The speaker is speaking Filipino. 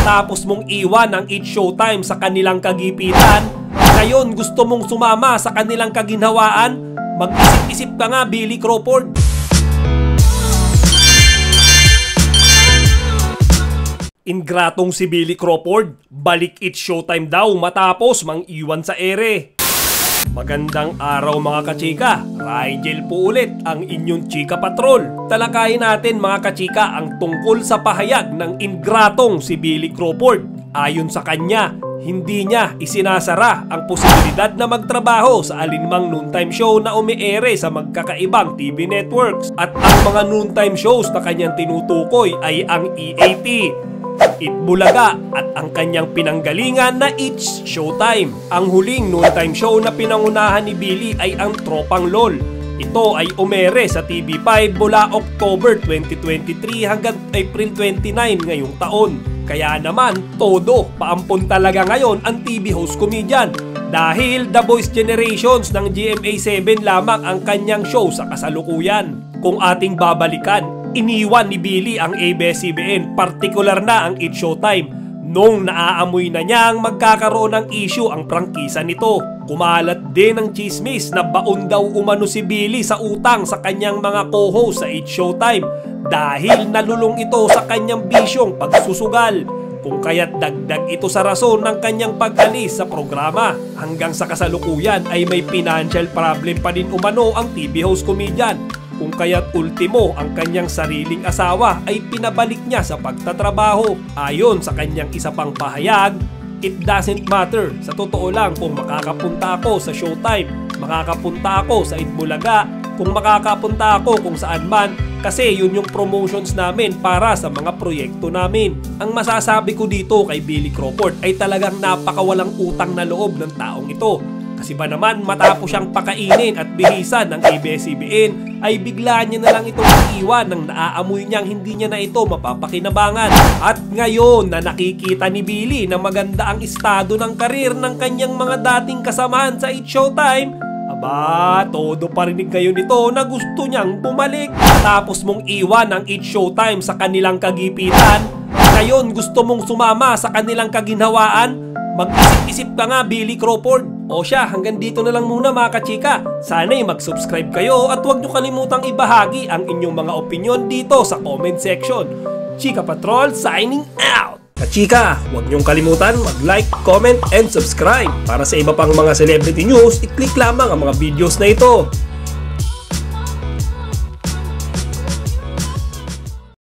Matapos mong iwan ang It's Showtime sa kanilang kagipitan, ngayon gusto mong sumama sa kanilang kaginhawaan? Mag-isip-isip ka nga, Billy Crawford. Ingratong si Billy Crawford, balik It's Showtime daw matapos mang-iwan sa ere. Magandang araw mga kachika, Rigel po ulit ang inyong Chika Patrol. Talakayin natin mga kachika ang tungkol sa pahayag ng ingratong si Billy Crawford. Ayon sa kanya, hindi niya isinasara ang posibilidad na magtrabaho sa alinmang noontime show na umiere sa magkakaibang TV networks. At ang mga noontime shows na kanyang tinutukoy ay ang EAT, Itbulaga at ang kanyang pinanggalingan na It's Showtime. Ang huling noontime show na pinangunahan ni Billy ay ang Tropang LOL. Ito ay umere sa TV5 mula October 2023 hanggang April 29 ngayong taon. Kaya naman, todo paampon talaga ngayon ang TV host comedian dahil The Voice Generations ng GMA7 lamang ang kanyang show sa kasalukuyan. Kung ating babalikan, iniwan ni Billy ang ABS-CBN, partikular na ang It's Showtime, nung naaamoy na niyang magkakaroon ng issue ang prangkisa nito. Kumalat din ang chismis na baon daw umano si Billy sa utang sa kanyang mga co-host sa It's Showtime dahil nalulong ito sa kanyang bisyong pagsusugal. Kung kaya't dagdag ito sa rason ng kanyang pag-alis sa programa. Hanggang sa kasalukuyan ay may financial problem pa din umano ang TV host comedian. Kung kaya't ultimo ang kanyang sariling asawa ay pinabalik niya sa pagtatrabaho. Ayon sa kanyang isa pang pahayag, it doesn't matter. Sa totoo lang kung makakapunta ako sa Showtime, makakapunta ako sa Itbulaga, kung makakapunta ako kung saan man, kasi yun yung promotions namin para sa mga proyekto namin. Ang masasabi ko dito kay Billy Crawford ay talagang napakawalang utang na loob ng taong ito. Kasi ba naman matapos siyang pakainin at bihisan ng ABS-CBN ay bigla niya na lang itong iiwan nang naaamoy niyang hindi niya na ito mapapakinabangan. At ngayon na nakikita ni Billy na maganda ang estado ng karir ng kanyang mga dating kasamahan sa It's Showtime, aba, todo parinig kayo nito na gusto niyang bumalik. Tapos mong iwan ang It's Showtime sa kanilang kagipitan, ngayon gusto mong sumama sa kanilang kaginhawaan? Mag-isip-isip ka nga, Billy Crawford. O siya, hanggang dito na lang muna mga kachika. Sana'y mag-subscribe kayo at huwag nyo kalimutang ibahagi ang inyong mga opinion dito sa comment section. Chika Patrol signing out! Kachika, huwag nyong kalimutan mag-like, comment, and subscribe. Para sa iba pang mga celebrity news, i-click lamang ang mga videos na ito.